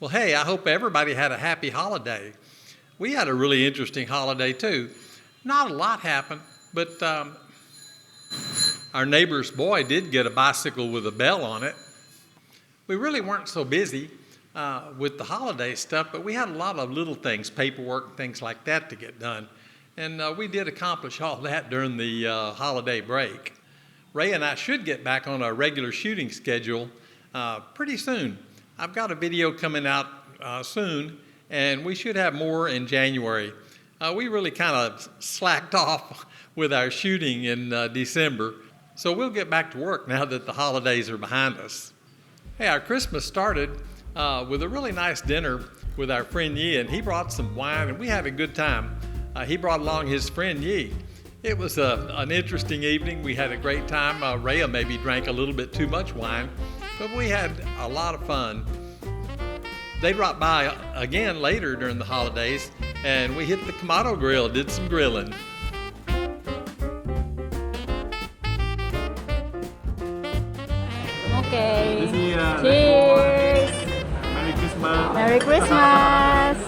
Well, hey, I hope everybody had a happy holiday. We had a really interesting holiday too. Not a lot happened, but our neighbor's boy did get a bicycle with a bell on it. We really weren't so busy with the holiday stuff, but we had a lot of little things, paperwork and things like that to get done. And we did accomplish all that during the holiday break. Ray and I should get back on our regular shooting schedule pretty soon. I've got a video coming out soon, and we should have more in January. We really kind of slacked off with our shooting in December, so we'll get back to work now that the holidays are behind us. Hey, our Christmas started with a really nice dinner with our friend Yi, and he brought some wine, and we had a good time. He brought along his friend Yi. It was an interesting evening. We had a great time. Rhea maybe drank a little bit too much wine, but we had a lot of fun. They dropped by again later during the holidays, and we hit the Kamado Grill, did some grilling. Okay. Cheers. Merry Christmas. Merry Christmas.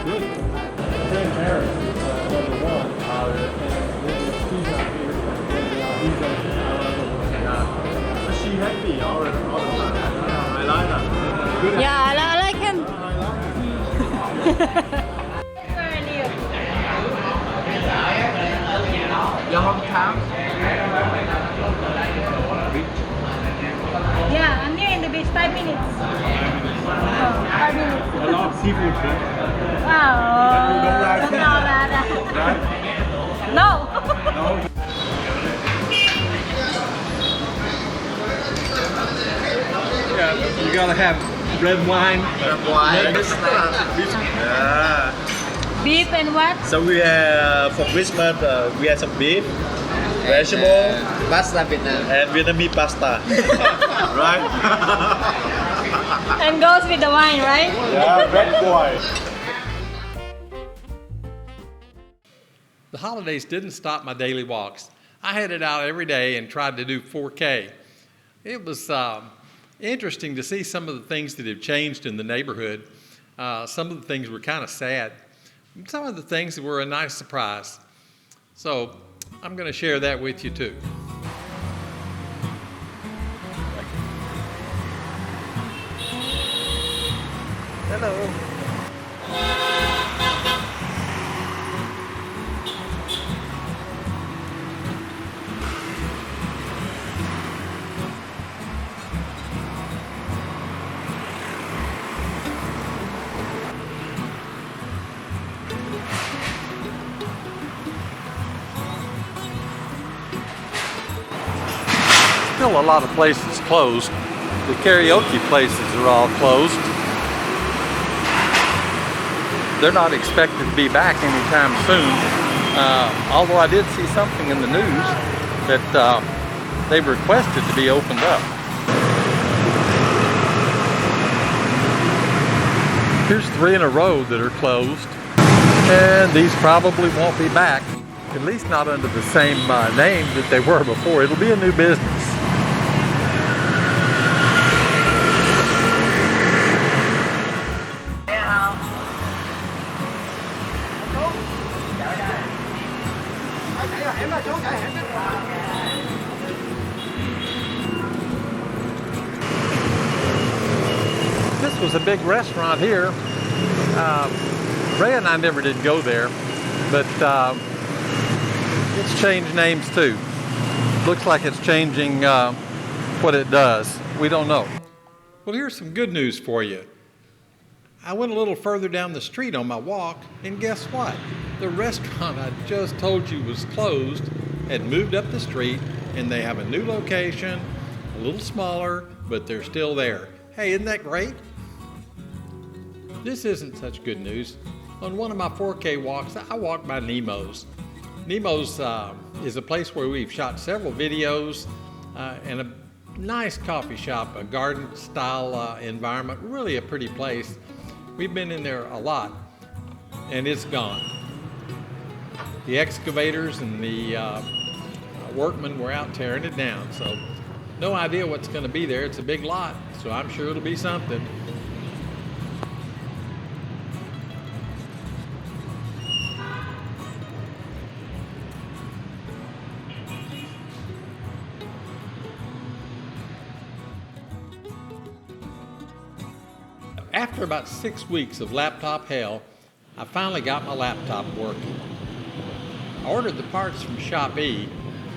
Good. Very married. Number one. Is she happy or I like that. Good. Yeah, I like him. Your hometown? Yeah, I'm here in the beach. 5 minutes. Oh, 5 minutes. A lot of seafood. Wow. Right? No. No. Yeah, you gotta have red wine. Red wine. Yeah. Beef and what? So we have for Christmas we have some beef, vegetable, Pasta Vietnam. and Vietnamese pasta. Right? And goes with the wine, right? Yeah, red wine. The holidays didn't stop my daily walks. I headed out every day and tried to do 4K. It was interesting to see some of the things that have changed in the neighborhood. Some of the things were kind of sad. Some of the things were a nice surprise. So I'm going to share that with you too. Hello. Still a lot of places closed. The karaoke places are all closed. They're not expected to be back anytime soon. Although I did see something in the news that they've requested to be opened up. Here's 3 in a row that are closed, and these probably won't be back, at least not under the same name that they were before. It'll be a new business. This was a big restaurant here. Ray and I never did go there, but it's changed names too. Looks like it's changing what it does. We don't know. Well, here's some good news for you. I went a little further down the street on my walk, and guess what? The restaurant I just told you was closed had moved up the street, and they have a new location, a little smaller, but they're still there. Hey, isn't that great? This isn't such good news. On one of my 4K walks, I walked by Nemo's. Nemo's is a place where we've shot several videos and a nice coffee shop, a garden-style environment, really a pretty place. We've been in there a lot, and it's gone. The excavators and the workmen were out tearing it down. So no idea what's going to be there. It's a big lot, so I'm sure it'll be something. After about 6 weeks of laptop hell, I finally got my laptop working. I ordered the parts from Shopee,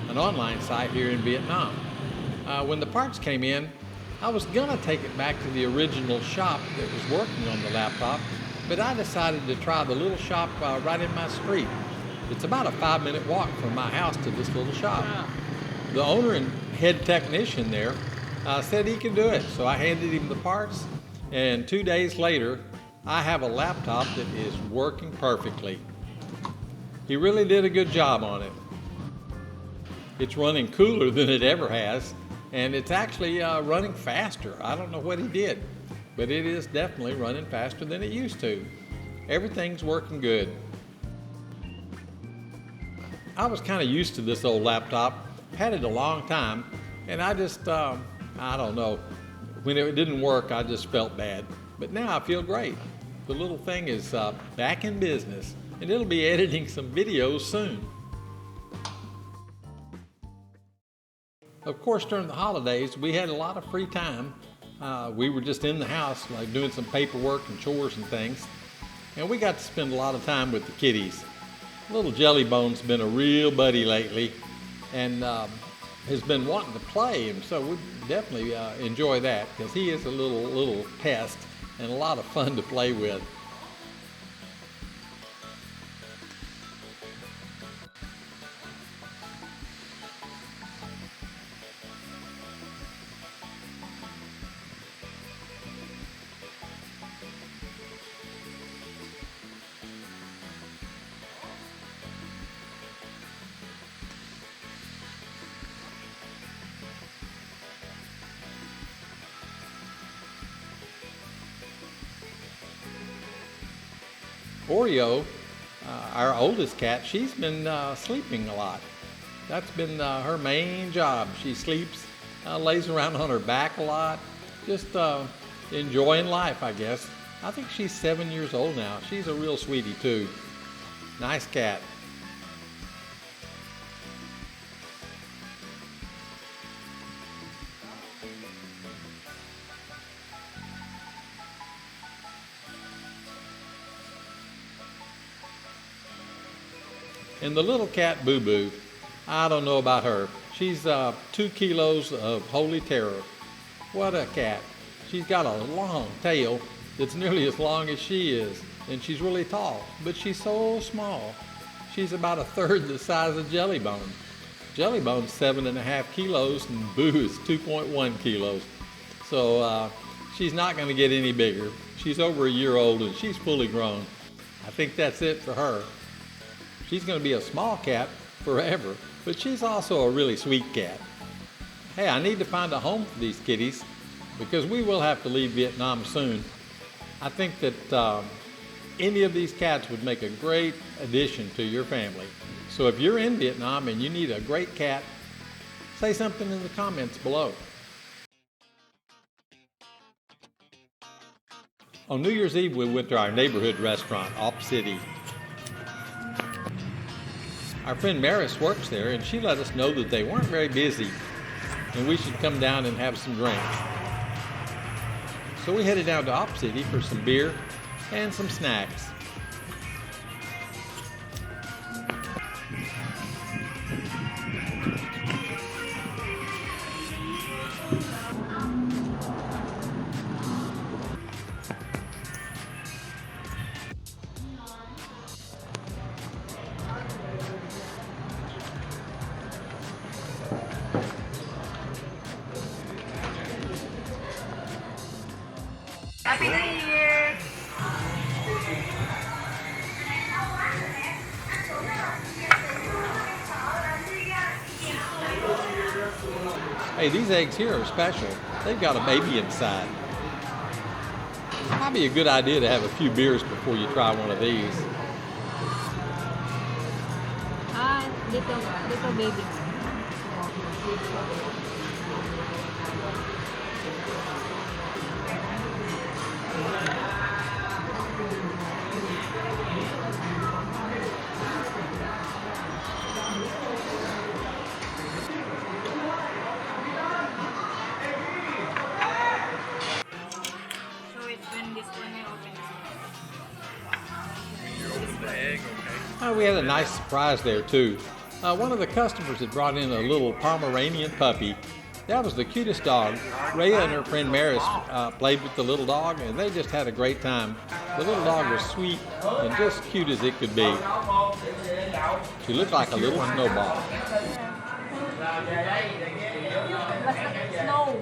an online site here in Vietnam. When the parts came in, I was gonna take it back to the original shop that was working on the laptop, but I decided to try the little shop right in my street. It's about a 5-minute walk from my house to this little shop. The owner and head technician there said he could do it, so I handed him the parts, and 2 days later, I have a laptop that is working perfectly. He really did a good job on it. It's running cooler than it ever has, and it's actually running faster. I don't know what he did, but it is definitely running faster than it used to. Everything's working good. I was kind of used to this old laptop, had it a long time, and I just, I don't know, when it didn't work, I just felt bad. But now I feel great. The little thing is back in business, and it'll be editing some videos soon. Of course, during the holidays, we had a lot of free time. We were just in the house, like doing some paperwork and chores and things. And we got to spend a lot of time with the kitties. Little Jellybone's been a real buddy lately, and has been wanting to play, and so we definitely enjoy that, because he is a little pest and a lot of fun to play with. Oreo, our oldest cat, she's been sleeping a lot. That's been her main job. She sleeps, lays around on her back a lot, just enjoying life, I guess. I think she's 7 years old now. She's a real sweetie too. Nice cat. And the little cat Boo Boo, I don't know about her. She's 2 kilos of holy terror. What a cat. She's got a long tail that's nearly as long as she is, and she's really tall, but she's so small. She's about a third the size of Jellybone. Jellybone's 7.5 kilos, and Boo is 2.1 kilos. So she's not gonna get any bigger. She's over a year old and she's fully grown. I think that's it for her. She's going to be a small cat forever, but she's also a really sweet cat. Hey, I need to find a home for these kitties, because we will have to leave Vietnam soon. I think that any of these cats would make a great addition to your family. So if you're in Vietnam and you need a great cat, say something in the comments below. On New Year's Eve, we went to our neighborhood restaurant, Op City. Our friend Maris works there, and she let us know that they weren't very busy and we should come down and have some drinks. So we headed down to Op City for some beer and some snacks. Happy New Year! Hey, these eggs here are special. They've got a baby inside. Probably a good idea to have a few beers before you try one of these. Little baby. Show it when this one opens. We had a nice surprise there too. One of the customers had brought in a little Pomeranian puppy. That was the cutest dog. Rhea and her friend Maris played with the little dog, and they just had a great time. The little dog was sweet and just cute as it could be. She looked like a little snowball. Looks like snow.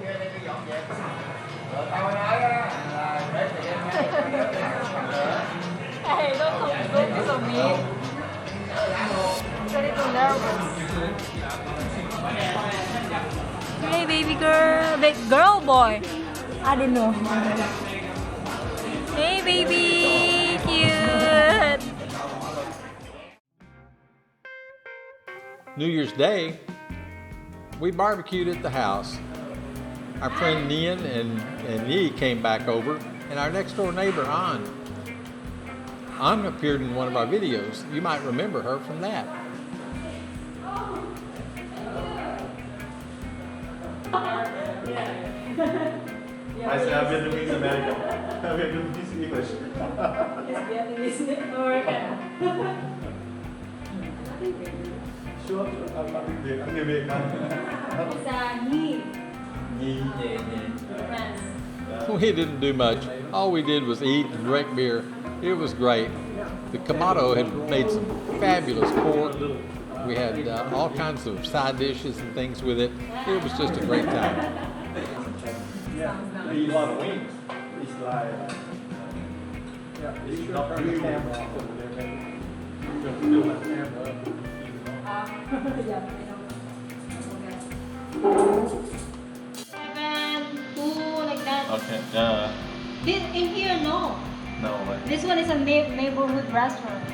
Hey, don't be so mean. I'm a little nervous. Hey, baby girl. Girl, boy. I don't know. Hey, baby. Cute. New Year's Day, we barbecued at the house. Our friend Nian and Yi came back over, and our next door neighbor, An. An appeared in one of our videos. You might remember her from that. I say I'm Vietnamese American. I'm Vietnamese English. Sure, I'm Việt, I'm người Việt mà. We didn't do much. All we did was eat and drink beer. It was great. The Kamado had made some fabulous pork. We had all kinds of side dishes and things with it. It was just a great time. Yeah, they eat a lot of wings. It's like, yeah, it's not turn the camera off over there, baby. Just still that camera up. Like that. Okay, This in here, no. no, like, This one is a neighborhood restaurant.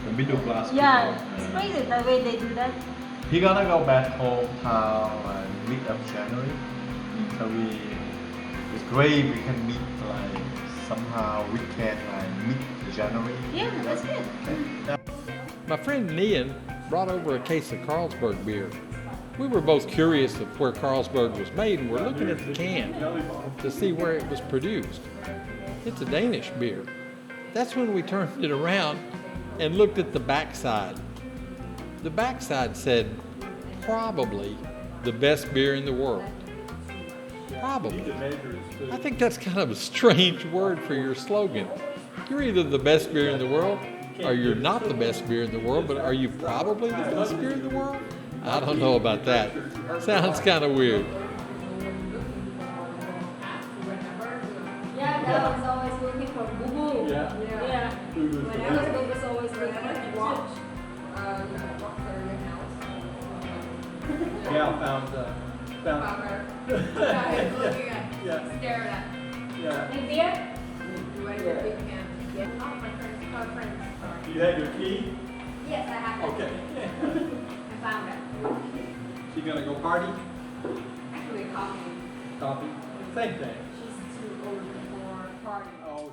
the middle class Yeah, people. it's crazy the way they do that. He gonna go back hometown mid of January. So it's great we can meet like somehow weekend like mid January. Yeah, that's good. Yeah. My friend Nian brought over a case of Carlsberg beer. We were both curious of where Carlsberg was made, and we're looking at the can to see where it was produced. It's a Danish beer. That's when we turned it around and looked at the backside. The backside said, probably the best beer in the world. Probably. I think that's kind of a strange word for your slogan. You're either the best beer in the world, or you're not the best beer in the world, but are you probably the best beer in the world? I don't know about that. Sounds kind of weird. Yeah, that was always looking for Boo Boo. Yeah. Yeah. When I was little, was always looking for watch. Yeah, found her. Yeah. Stare at. Yeah. Hey, beer? Do I get big hand? Yeah. Oh, my friends. You have your key? Yes, I have it. Okay. I found it. She gonna go party? Actually, coffee. Coffee? Same thing. She's too old for party. Oh.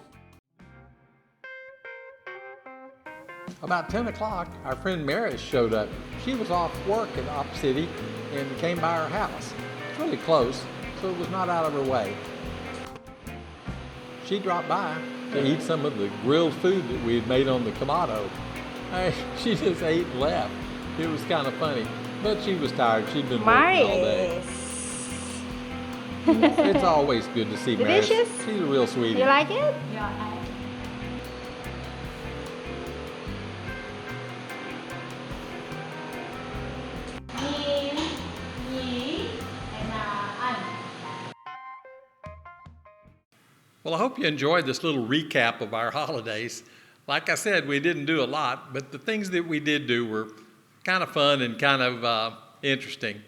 About 10 o'clock, our friend Maris showed up. She was off work in Op City and came by our house. It's really close, so it was not out of her way. She dropped by to eat some of the grilled food that we had made on the Kamado. She just ate and left. It was kind of funny, but she was tired. She'd been working all day. It's always good to see Maris. Delicious? She's a real sweetie. You like it? Yeah, Well, I hope you enjoyed this little recap of our holidays. Like I said, we didn't do a lot, but the things that we did do were kind of fun and kind of interesting.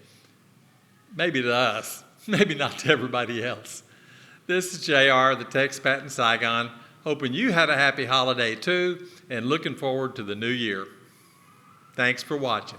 Maybe to us, maybe not to everybody else. This is JR, the Texpat in Saigon, hoping you had a happy holiday too, and looking forward to the new year. Thanks for watching.